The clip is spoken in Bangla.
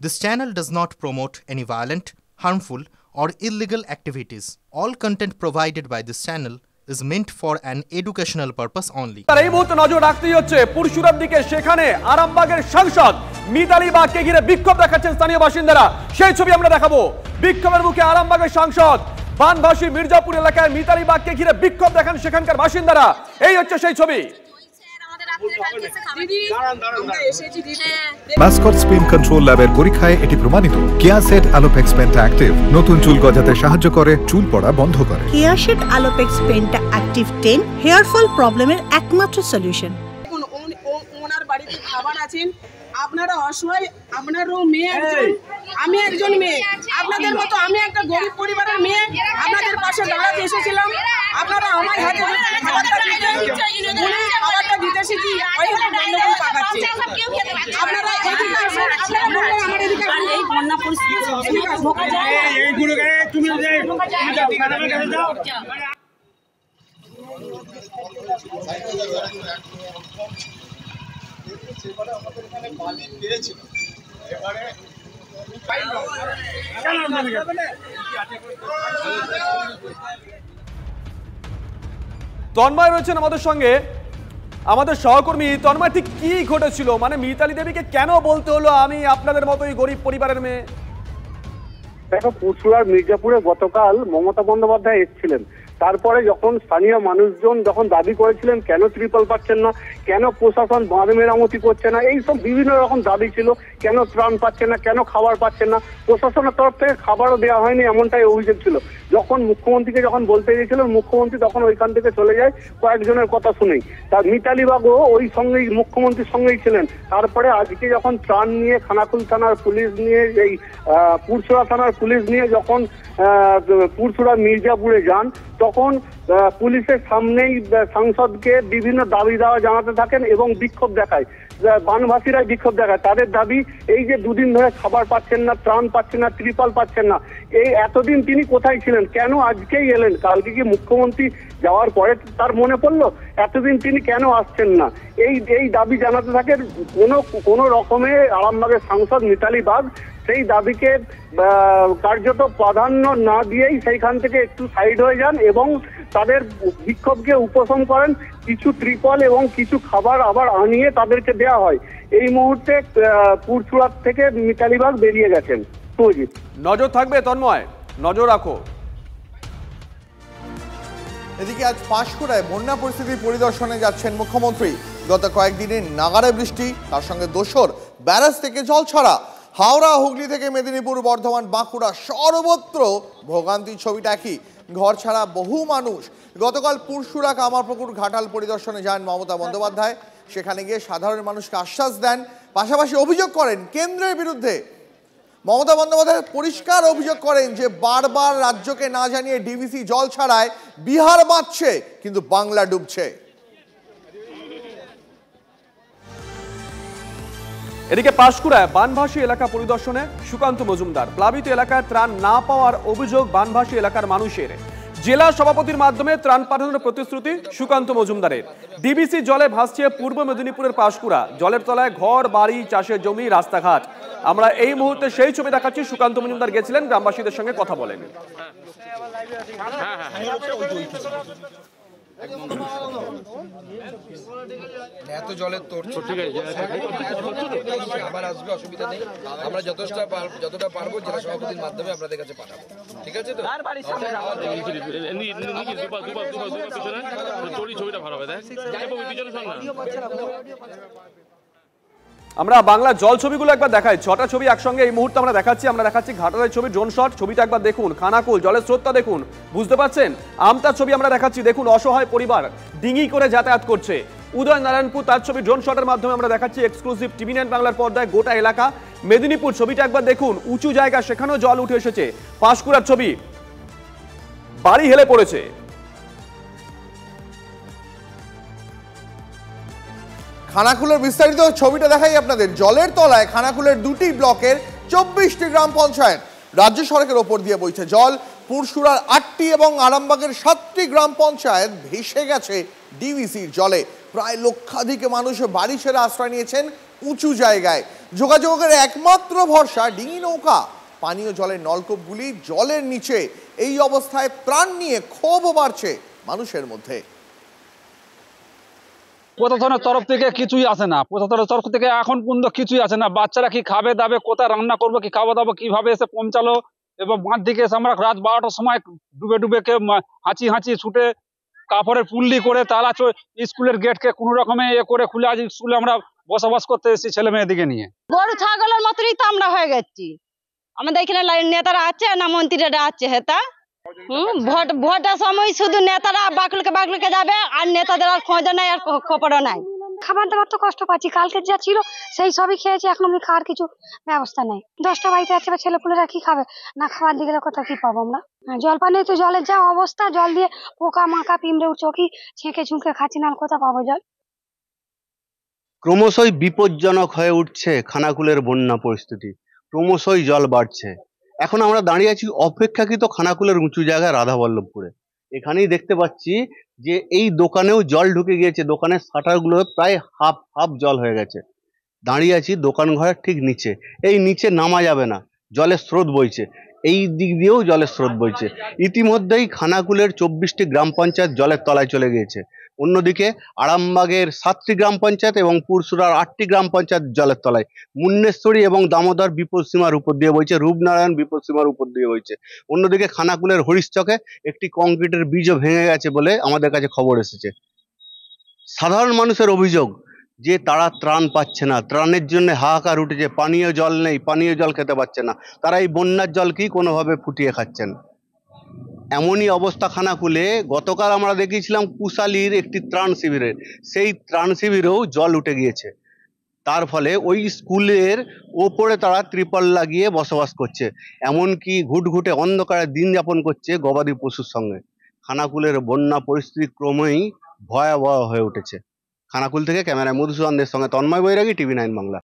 This channel does not promote any violent, harmful, or illegal activities. All content provided by this channel is meant for an educational purpose only. আর এই মুহূর্তে নজর রাখতেই হচ্ছে পুরসুরার দিকে, সেখানে আরামবাগের সাংসদ মিতালি বাগকে ঘিরে বিক্ষোভ দেখাচ্ছেন স্থানীয় বাসিন্দারা। সেই ছবি আমরা দেখাবো। বিক্ষোভের মুখে আরামবাগের সাংসদ, বানভাসী মির্জাপুর এলাকায় মিতালি বাগকে ঘিরে বিক্ষোভ দেখান সেখানকার বাসিন্দারা। এই হচ্ছে সেই ছবি। মাসকট স্পিন কন্ট্রোল ল্যাবের পরীক্ষায় এটি প্রমাণিত। কেয়াসেট অ্যালোপেক্স পেন্টা অ্যাক্টিভ নতুন চুল গজাতে সাহায্য করে, চুল পড়া বন্ধ করে। কেয়াসেট অ্যালোপেক্স পেন্টা অ্যাক্টিভ 10 হেয়ার ফল প্রবলেমের একমাত্র সলিউশন। এখন ওনার বাড়িতে খাবার আছেন, আপনারা অসহায়, আপনারও মেয়ে একজন, আমি একজন মেয়ে, আপনাদের মতো আমি একটা গরিব পরিবারের মেয়ে, আপনাদের পাশে দাঁড়াতে এসেছিলাম। আপনারা আমার হাতে খাবারটা দিতে শিখি ওইখানে গন্ডগোল পাকাচ্ছে। আপনারা এদিকে আসুন, আপনারা বললেন আমার এদিকে এই বন্যা পরিস্থিতি তুমি সেবারে আমাদের এখানে পানি পেয়েছিল। এবারে তন্ময় রয়েছেন আমাদের সঙ্গে, আমাদের সহকর্মী। তন্ময়, ঠিক কি ঘটেছিল? মানে মিতালি দেবীকে কেন বলতে হলো আমি আপনাদের মতোই গরিব পরিবারের মেয়ে? দেখো, পুরসুরার মির্জাপুরে গতকাল মমতা বন্দ্যোপাধ্যায় এসেছিলেন। তারপরে যখন স্থানীয় মানুষজন যখন দাবি করেছিলেন কেন ত্রিপল পাচ্ছেন না, কেন প্রশাসন বাঁধ মেরামতি করছে না, এইসব বিভিন্ন রকম দাবি ছিল। কেন ত্রাণ পাচ্ছেন না, কেন খাবার পাচ্ছেন না, প্রশাসনের তরফ থেকে খাবারও দেওয়া হয়নি, এমনটাই অভিযোগ ছিল। যখন মুখ্যমন্ত্রীকে যখন বলতে গিয়েছিলেন, মুখ্যমন্ত্রী তখন ওইখান থেকে চলে যায় কয়েকজনের কথা শুনেই। তার মিতালি বাগও ওই সঙ্গেই মুখ্যমন্ত্রীর সঙ্গেই ছিলেন। তারপরে আজকে যখন ত্রাণ নিয়ে খানাকুল থানার পুলিশ নিয়ে, এই পুরসুরা থানার পুলিশ নিয়ে যখন পুরসুরা মির্জাপুরে যান, তখন পুলিশের সামনেই সাংসদকে বিভিন্ন দাবি দাওয়া জানাতে থাকেন এবং বিক্ষোভ দেখায়। বানভাসীরাই বিক্ষোভ দেখায়। তাদের দাবি এই যে দুদিন ধরে খাবার পাচ্ছেন না, ত্রাণ পাচ্ছেন না, ত্রিপল পাচ্ছেন না, এই এতদিন তিনি কোথায় ছিলেন, কেন আজকেই এলেন? কালকে কি মুখ্যমন্ত্রী যাওয়ার পরে তার মনে পড়লো? এতদিন তিনি কেন আসছেন না? এই দাবি জানাতে থাকেন। কোনো রকমে আরামবাগের সাংসদ মিতালি বাগ সেই দাবিকে কার্যত প্রাধান্য না দিয়েই সেইখান থেকে একটু সাইড হয়ে যান এবং তাদের বিক্ষোভকে উপশম করেন। কিছু ত্রিপল এবং কিছু খাবার আবার আনিয়ে তাদেরকে দেওয়া হয়। এই মুহূর্তে পুরসুরাত থেকে মিতালি বাগ বেরিয়ে গেছেন। নজর থাকবে তন্ময়, নজর রাখো। এদিকে আজ পাঁশকুড়ায় বন্যা পরিস্থিতি পরিদর্শনে যাচ্ছেন মুখ্যমন্ত্রী। গত কয়েকদিনের নাগাড়ে বৃষ্টি, তার সঙ্গে দোসর ব্যারাজ থেকে জল ছড়া। হাওড়া, হুগলি থেকে মেদিনীপুর, বর্ধমান, বাঁকুড়া সর্বত্র ভোগান্তির ছবিটা একই। ঘর ছাড়া বহু মানুষ। গতকাল পুরসুরা, কামারপুকুর, ঘাটাল পরিদর্শনে যান মমতা বন্দ্যোপাধ্যায়। সেখানে গিয়ে সাধারণ মানুষকে আশ্বাস দেন, পাশাপাশি অভিযোগ করেন কেন্দ্রের বিরুদ্ধে। মমতা বন্দ্যোপাধ্যায় পরিষ্কার অভিযোগ করেন যে বারবার রাজ্যকে না জানিয়ে ডিভিসি জল ছাড়ায় বিহার বাঁচছে, কিন্তু বাংলা ডুবছে। এদিকে পাঁশকুড়ায় বানভাসী এলাকা পরিদর্শনে সুকান্ত মজুমদার। প্লাবিত এলাকায় ত্রাণ না পাওয়ার অভিযোগ বানভাসী এলাকার মানুষের। জেলা সভাপতির মাধ্যমে ত্রাণ পাঠানোর প্রতিশ্রুতি সুকান্ত মজুমদারের। ডিবিসি জলে ভাসছে পূর্ব মেদিনীপুরের পাঁশকুড়া। জলের তলায় ঘর বাড়ি, চাষের জমি, রাস্তাঘাট। আমরা এই মুহূর্তে সেই ছবি দেখাচ্ছি। সুকান্ত মজুমদার গেছিলেন, গ্রামবাসীদের সঙ্গে কথা বলেন। এত জলের তোর আবার আসবে, অসুবিধা নেই। আমরা যতটা পারবো জেলা সভাপতির মাধ্যমে আপনাদের কাছে পাঠাবো। ঠিক আছে তো? আমরা বাংলা জল ছবিগুলো একবার দেখাই। 6টা ছবি একসঙ্গে এই মুহূর্তে আমরা দেখাচ্ছি। আমরা দেখাচ্ছি ঘাটালের ছবি, ড্রোন শট। ছবিটা একবার দেখুন। খানাকুল, জলের স্রোতটা দেখুন, বুঝতে পারছেন? আমতার ছবি আমরা দেখাচ্ছি, দেখুন অসহায় পরিবার ডিঙি করে যাতায়াত করছে। উদয় নারায়ণপুর, তার ছবি ড্রোন শটের মাধ্যমে আমরা দেখাচ্ছি এক্সক্লুসিভ টিভি9 বাংলার পর্দায়। গোটা এলাকা মেদিনীপুর ছবিটা একবার দেখুন, উঁচু জায়গা, সেখানেও জল উঠে এসেছে। পাঁশকুড়ার ছবি, বাড়ি হেলে পড়েছে। খানাকুলের বিস্তারিত ছবিটা দেখাই আপনাদের। জলের তলায় খানাকুলের 2টি ব্লকের 24টি গ্রাম পঞ্চায়েত। রাজ্য সড়কের ওপর দিয়ে বইছে জল। পুরসুরার 8টি এবং আরামবাগের 7টি গ্রাম পঞ্চায়েত ভেসে গেছে ডিভিসির জলে। প্রায় লক্ষাধিক মানুষ বাড়ি ছেড়ে আশ্রয় নিয়েছেন উঁচু জায়গায়। যোগাযোগের একমাত্র ভরসা ডিঙি নৌকা। পানীয় জলের নলকূপগুলি জলের নিচে। এই অবস্থায় প্রাণ নিয়ে ক্ষোভও বাড়ছে মানুষের মধ্যে। প্রশাসনের তরফ থেকে কিছুই আসে না, প্রশাসনের তরফ থেকে এখন পর্যন্ত কিছুই আসে না। বাচ্চারা কি খাবে দাবে, কোথায় রান্না করবো, কি খাওয়া দাওয়া কিভাবে এসে পৌঁছালো। এবং বাঁধ দিকে এসে আমরা রাত 12টার সময় ডুবে ডুবে কে হাঁচি ছুটে কাপড়ের পুল্লি করে তালা স্কুলের গেটকে কোনো রকমে করে খুলে আজ স্কুলে আমরা বসবাস করতে এসেছি ছেলে মেয়েদিকে নিয়ে। গরু ছাগলের মতনই তো আমরা হয়ে গেছি। আমাদের এখানে নেতারা আছে না মন্ত্রীরা আছে হেতা ভোটের সময় শুধু নেতারা বাকলুকে যাবে আর নেতাদের আর খোঁজ নাই আর খবরও নাই। খাবার দাবার তো কষ্ট পাচ্ছি, কালকে যা ছিল সেই সবই খেয়েছি, এখন আমি খাওয়ার কিছু ব্যবস্থা নেই। 10টা বাড়িতে আছে ছেলেপুলেরা কি খাবে, না খাবার দিকে কোথাও কি পাবো আমরা। জল পানি তো জলের যা অবস্থা, জল দিয়ে পোকা মাকা পিমড়ে উঠছে, কি ছেঁকে ছুঁকে খাচ্ছি, না কোথা পাবো জল। ক্রমশই বিপজ্জনক হয়ে উঠছে খানাকুলের বন্যা পরিস্থিতি, ক্রমশই জল বাড়ছে। এখন আমরা দাঁড়িয়ে আছি অপেক্ষাকৃত খানাকুলের উঁচু জায়গায় রাধাবল্লভপুরে। এখানেই দেখতে পাচ্ছি যে এই দোকানেও জল ঢুকে গিয়েছে, দোকানের শাটারগুলো প্রায় হাফ জল হয়ে গেছে। দাঁড়িয়ে আছি দোকান ঘরের ঠিক নিচে, এই নিচে নামা যাবে না, জলের স্রোত বইছে, এই দিক দিয়েও জলের স্রোত বইছে। ইতিমধ্যেই খানাকুলের 24টি গ্রাম পঞ্চায়েত জলের তলায় চলে গিয়েছে। অন্যদিকে আরামবাগের 7টি গ্রাম পঞ্চায়েত এবং পুরসুরার 8টি গ্রাম পঞ্চায়েত জলের তলায়। মুন্নেশ্বরী এবং দামোদর বিপদসীমার উপর দিয়ে বইছে, রূপনারায়ণ বিপদসীমার উপর দিয়ে বইছে। অন্যদিকে খানাকুলের হরিশচকে একটি কংক্রিটের ব্রিজও ভেঙে গেছে বলে আমাদের কাছে খবর এসেছে। সাধারণ মানুষের অভিযোগ যে তারা ত্রাণ পাচ্ছে না, ত্রাণের জন্য হাহাকার উঠেছে, পানীয় জল নেই, পানীয় জল খেতে পাচ্ছে না, তারা এই বন্যার জলকেই কোনোভাবে ফুটিয়ে খাচ্ছেন। এমনই অবস্থা খানাকুলে। গতকাল আমরা দেখিয়েছিলাম কুশালীর একটি ত্রাণ শিবিরের, সেই ত্রাণ শিবিরেও জল উঠে গিয়েছে। তার ফলে ওই স্কুলের ওপরে তারা ত্রিপল লাগিয়ে বসবাস করছে, এমনকি ঘুটঘুটে অন্ধকারে দিন যাপন করছে গবাদি পশুর সঙ্গে। খানাকুলের বন্যা পরিস্থিতি ক্রমেই ভয়াবহ হয়ে উঠেছে। খানাকুল থেকে ক্যামেরায় মধুসূদনদের সঙ্গে তন্ময় বৈরাগী, TV9 বাংলা।